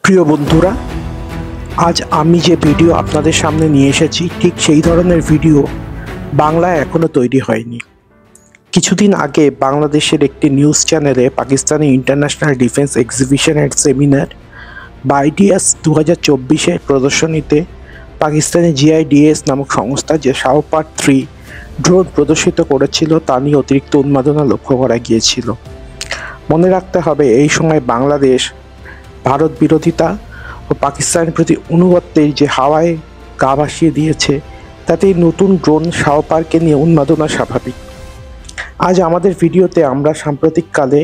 প্রিয় বন্ধুরা, আজ আমি যে ভিডিও আপনাদের সামনে নিয়ে এসেছি ঠিক সেই ধরনের ভিডিও বাংলায় এখনো তৈরি হয়নি। কিছুদিন আগে বাংলাদেশের একটি নিউজ চ্যানেলে Pakistani international defence exhibition and seminar বা আইডিএস 2024-এর প্রদর্শনীতে পাকিস্তানি জিআইডিএস নামক সংস্থা যে শাহপার 3 ড্রোন প্রদর্শিত করেছিল তা নিয়ে অতিরিক্ত উন্মাদনা লক্ষ্য করা গিয়েছিল। মনে রাখতে হবে, এই সময় বাংলাদেশ ভারত বিরোধিতা ও পাকিস্তানের প্রতি আনুগত্যের যে হাওয়ায় গা ভাসিয়ে দিয়েছে, তাতে নতুন ড্রোন শাহপারকে নিয়ে উন্মাদনা স্বাভাবিক। আজ আমাদের ভিডিওতে আমরা সাম্প্রতিককালে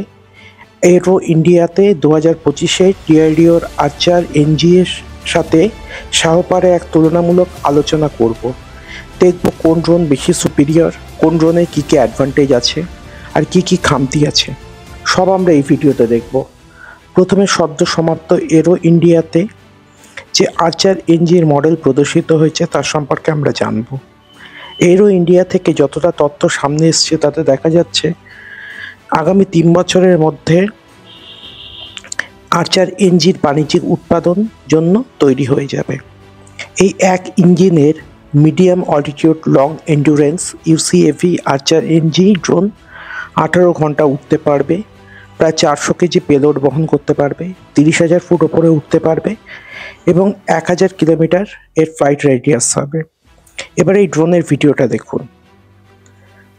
এরো ইন্ডিয়াতে 2025-এ ডিআরডিওর আর্চার এনজি এর সাথে শাহপারে এক তুলনামূলক আলোচনা করব। দেখব কোন ড্রোন বেশি সুপিরিয়র, কোন ড্রোনের কী কী অ্যাডভান্টেজ আছে আর কী কী খামতি আছে, সব আমরা এই ভিডিওতে দেখব। প্রথমে সদ্য সমাপ্ত এরো ইন্ডিয়াতে যে আর্চার এনজির মডেল প্রদর্শিত হয়েছে তার সম্পর্কে আমরা জানব। এরো ইন্ডিয়া থেকে যতটা তথ্য সামনে এসছে তাতে দেখা যাচ্ছে আগামী 3 বছরের মধ্যে আর্চার এনজির বাণিজ্যিক উৎপাদন জন্য তৈরি হয়ে যাবে। এই এক ইঞ্জিনের medium altitude long endurance UCAV archer NG drone 18 ঘন্টা উঠতে পারবে, প্রায় 400 কেজি পেলোড বহন করতে পারবে, 30,000 ফুট ওপরে উঠতে পারবে এবং 1000 কিলোমিটার এর ফ্লাইট রেডিয়াস হবে। এবার এই ড্রোনের ভিডিওটা দেখুন।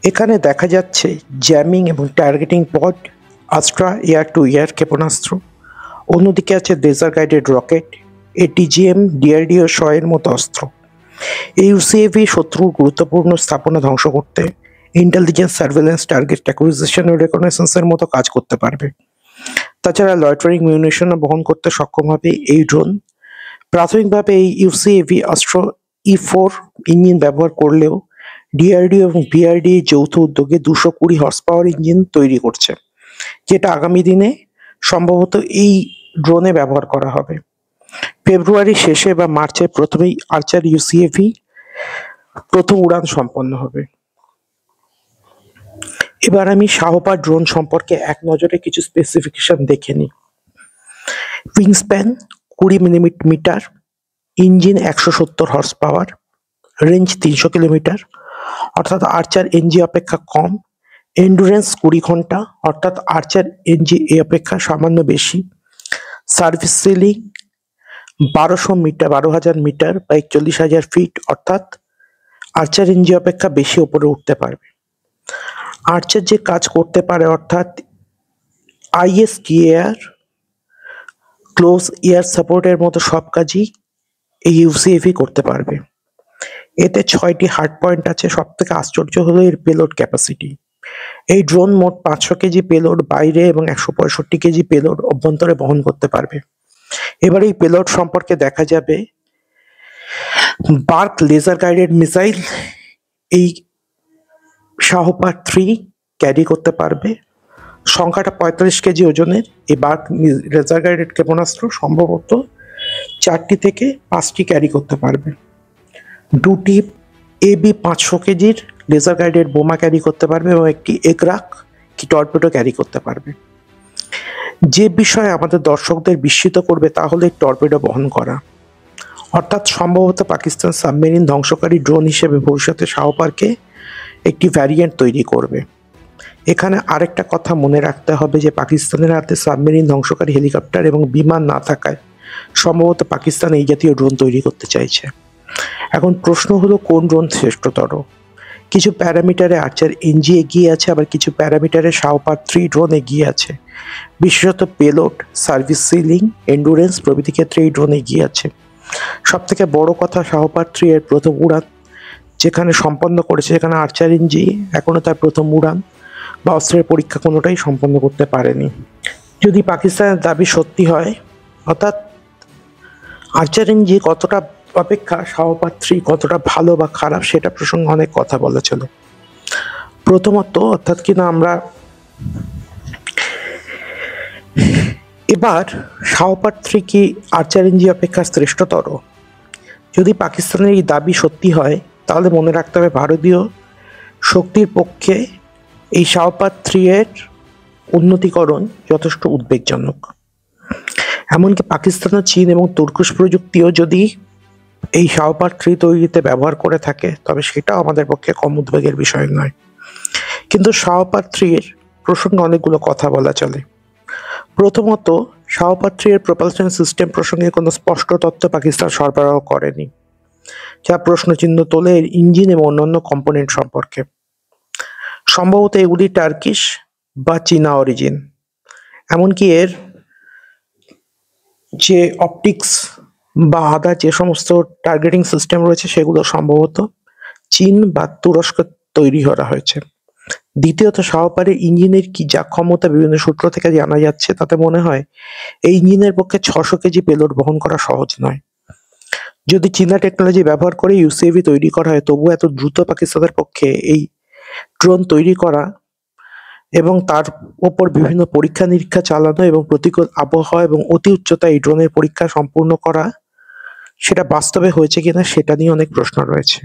এখানে দেখা যাচ্ছে জ্যামিং এবং targeting pod, Astra air to air ক্ষেপণাস্ত্র, অন্যদিকে আছে laser guided rocket, ATGM, DRDO এর মতো অস্ত্র। এই ইউসিএভি শত্রুর গুরুত্বপূর্ণ স্থাপনা ধ্বংস করতে ইন্টেলিজেন্স, সার্ভেলেন্স, টার্গেট অ্যাকুইজিশন ও রেকগনাইসেন্সের মতো কাজ করতে পারবে। তাছাড়া লয়টারিং মিউনিশনও বহন করতে সক্ষম হবে এই ড্রোন। প্রাথমিকভাবে এই ইউসিএভি অস্ত্র E4 ইঞ্জিন ব্যবহার করলেও ডিআরডিও এবং বিআরডি যৌথ উদ্যোগে 220 হর্স পাওয়ার ইঞ্জিন তৈরি করছে, যেটা আগামী দিনে সম্ভবত এই ড্রোনে ব্যবহার করা হবে। ফেব্রুয়ারি শেষে বা মার্চের প্রথমেই আর্চার ইউসিএভি প্রথম উড়ান সম্পন্ন হবে। এবার আমি শাহপার ড্রোন সম্পর্কে এক নজরে কিছু স্পেসিফিকেশন দেখে নিই। উইংস্প্যান 20 millimetre, engine 170 horse power, range 300 kilometre অর্থাৎ আর্চার এনজি অপেক্ষা কম, এন্ডুরেন্স 20 ঘন্টা অর্থাৎ আর্চার এনজি এ অপেক্ষা সামান্য বেশি, সার্ভিস সিলিং 12,000 মিটার বা 41,000 ফিট অর্থাৎ আর্চার এনজি অপেক্ষা বেশি ওপরে উঠতে পারবে। আর্চার যে কাজ করতে পারে অর্থাৎ আইএসকিএআর, ক্লোজ এয়ার সাপোর্টের মতো সব কাজই এই ইউসিএভি করতে পারবে। এতে 6টি হার্ড পয়েন্ট আছে। সব থেকে আশ্চর্য হলো এর পেলোড ক্যাপাসিটি। এই ড্রোন মোট 500 কেজি পেলোড বাইরে এবং 165 কেজি পেলোড অভ্যন্তরে বহন করতে পারবে। এবার এই পেলোড সম্পর্কে দেখা যাবে। বার্ক লেজার গাইডেড মিসাইল এই শাহপার 3 ক্যারি করতে পারবে। সংখ্যাটা 45 কেজি ওজনের। এই বার্ক লেজার গাইডেড ক্ষেপণাস্ত্র সম্ভবত 4টি থেকে 5টি ক্যারি করতে পারবে। 2টি এবি 500 কেজির লেজার গাইডেড বোমা ক্যারি করতে পারবে এবং একটি এগরাক কি টর্পেডো ক্যারি করতে পারবে। যে বিষয়ে আমাদের দর্শকদের বিস্মিত করবে তা হলো টর্পেডো বহন করা, অর্থাৎ সম্ভবত পাকিস্তান সাবমেরিন ধ্বংসকারী ড্রোন হিসেবে ভবিষ্যতে শাহপারকে একটি ভ্যারিয়েন্ট তৈরি করবে। এখানে আরেকটা কথা মনে রাখতে হবে যে পাকিস্তানের হাতে সাবমেরিন ধ্বংসকারী হেলিকপ্টার এবং বিমান না থাকায় সম্ভবত পাকিস্তান এই জাতীয় ড্রোন তৈরি করতে চাইছে। এখন প্রশ্ন হলো কোন ড্রোন শ্রেষ্ঠতর। কিছু প্যারামিটারে আর্চার এনজি এগিয়ে আছে, আবার কিছু প্যারামিটারে শাহপার 3 ড্রোন এগিয়ে আছে। বিশেষত পেলোড, সার্ভিস সিলিং, এন্ডুরেন্স প্রভৃতি ক্ষেত্রে এই ড্রোন এগিয়ে আছে। সব থেকে বড় কথা, শাহপার 3 এর প্রথম উড়ান যেখানে সম্পন্ন করেছে, যেখানে আর্চার এনজি এখনো তার প্রথম উড়ান বা অস্ত্রের পরীক্ষা কোনোটাই সম্পন্ন করতে পারেনি। যদি পাকিস্তানের দাবি সত্যি হয়, অর্থাৎ আর্চার এনজি কতটা অপেক্ষা শাহপার 3 কতটা ভালো বা খারাপ, সেটা প্রসঙ্গে অনেক কথা বলা ছিল। প্রথমত অর্থাৎ কিনা আমরা এবার শাহপার 3 কি আর্চার এনজি অপেক্ষা শ্রেষ্ঠতর? যদি পাকিস্তানের এই দাবি সত্যি হয় তাহলে মনে রাখতে হবে ভারতীয় শক্তির পক্ষে এই শাহপার 3 এর উন্নতিকরণ যথেষ্ট উদ্বেগজনক। এমনকি পাকিস্তান, চীন এবং তুর্কিশ প্রযুক্তিও যদি এই শাহপাট 3 তৈরিতে ব্যবহার করে থাকে, তবে সেটাও আমাদের পক্ষে কম উদ্বেগের বিষয় নয়। কিন্তু শাহপাট 3 এর প্রসঙ্গে অনেকগুলো কথা বলা চলে। প্রথমত, শাহপাট 3 এর প্রপালশন সিস্টেম প্রসঙ্গে কোনো স্পষ্ট তথ্য পাকিস্তান সরবরাহ করেনি, যা প্রশ্নচিহ্ন তোলে এর ইঞ্জিন এবং অন্যান্য কম্পোনেন্ট সম্পর্কে। সম্ভবত এগুলি টার্কিশ বা চীনা অরিজিন। এমনকি এর যে অপটিক্স বা আদার যে সমস্ত টার্গেটিং সিস্টেম রয়েছে সেগুলো সম্ভবত চীন বা তুরস্ক তৈরি করা হয়েছে। দ্বিতীয়ত, শাহপাটের ইঞ্জিনের কি যা ক্ষমতা বিভিন্ন সূত্র থেকে জানা যাচ্ছে, তাতে মনে হয় এই ইঞ্জিনের পক্ষে 600 কেজি পেলোড বহন করা সহজ নয়। যদি চীনা টেকনোলজি ব্যবহার করে ইউসিএভি তৈরি করা হয়, তবুও এত দ্রুত পাকিস্তানের পক্ষে এই ড্রোন তৈরি করা এবং তার ওপর বিভিন্ন পরীক্ষা নিরীক্ষা চালানো এবং প্রতিকূল আবহাওয়া এবং অতি উচ্চতায় এই ড্রোনের পরীক্ষা সম্পূর্ণ করা, সেটা বাস্তবে হয়েছে কিনা সেটা নিয়ে অনেক প্রশ্ন রয়েছে।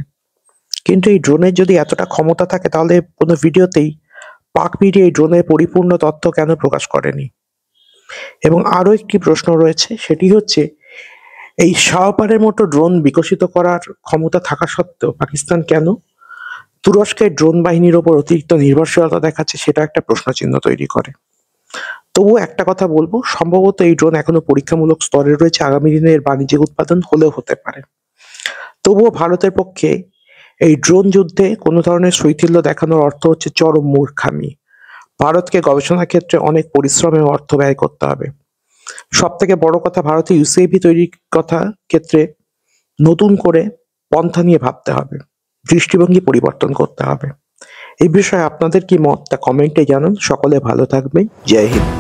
কিন্তু এই ড্রোনের যদি এতটা ক্ষমতা থাকে, তাহলে কোনো ভিডিওতেই পাক মিডিয়া এই ড্রোনের পরিপূর্ণ তথ্য কেন প্রকাশ করেনি? এবং আরও একটি প্রশ্ন রয়েছে, সেটি হচ্ছে এই শাহপাটের মতো ড্রোন বিকশিত করার ক্ষমতা থাকা সত্ত্বেও পাকিস্তান কেন তুরস্কের ড্রোন বাহিনীর ওপর অতিরিক্ত নির্ভরশীলতা দেখাচ্ছে, সেটা একটা প্রশ্নচিহ্ন তৈরি করে। তবুও একটা কথা বলবো, সম্ভবত এই ড্রোন এখনো পরীক্ষামূলক স্তরে রয়েছে, আগামী দিনে এর বাণিজ্যিক উৎপাদন হলেও হতে পারে। তবুও ভারতের পক্ষে এই ড্রোন যুদ্ধে কোনো ধরনের শৈথিল্য দেখানোর অর্থ হচ্ছে চরম মূর্খামি। ভারতকে গবেষণা ক্ষেত্রে অনেক পরিশ্রম এবং অর্থ ব্যয় করতে হবে। সব থেকে বড় কথা, ভারতে ইউসিএভি তৈরির কথা ক্ষেত্রে নতুন করে পন্থা নিয়ে ভাবতে হবে, দৃষ্টিভঙ্গি পরিবর্তন করতে হবে। এই বিষয়ে আপনাদের কি মত তা কমেন্টে জানান। সকলে ভালো থাকবেন। জয় হিন্দ।